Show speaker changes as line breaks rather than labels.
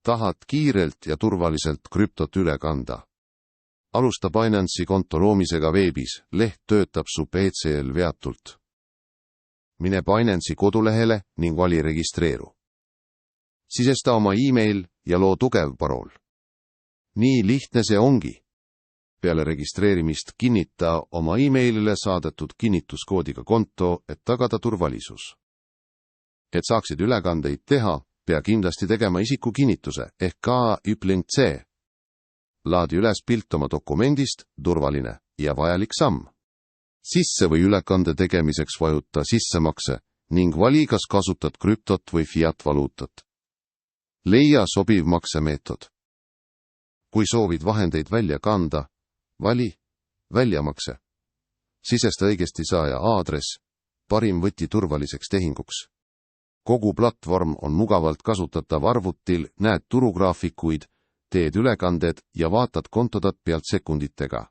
tahad kiirelt ja turvaliselt krüptot üle kanda. Alusta Binance'i konto loomisega veebis, leht töötab su PC-l veatult. Mine Binance'i kodulehele ning vali registreeru. Sisesta oma email ja loo tugev parool. Nii lihtne see ongi. Peale registreerimist kinnita oma emailile saadetud kinnituskoodiga konto, et tagada turvalisus. Et saaksid ülekandeid teha, pea kindlasti tegema isikukinnituse ehk KYC. Laadi üles pilt oma dokumendist, turvaline ja vajalik samm. Sisse või ülekande tegemiseks vajuta sissemakse ning vali, kas kasutad krüptot või fiat-valuutat. Leia sobiv maksemeetod. Kui soovid vahendeid välja kanda, vali väljamakse. Sisesta õigesti saaja aadress, parim võti turvaliseks tehinguks. Kogu platvorm on mugavalt kasutatav arvutil, näed turugraafikuid, teed ülekanded ja vaatad kontodat pealt sekunditega.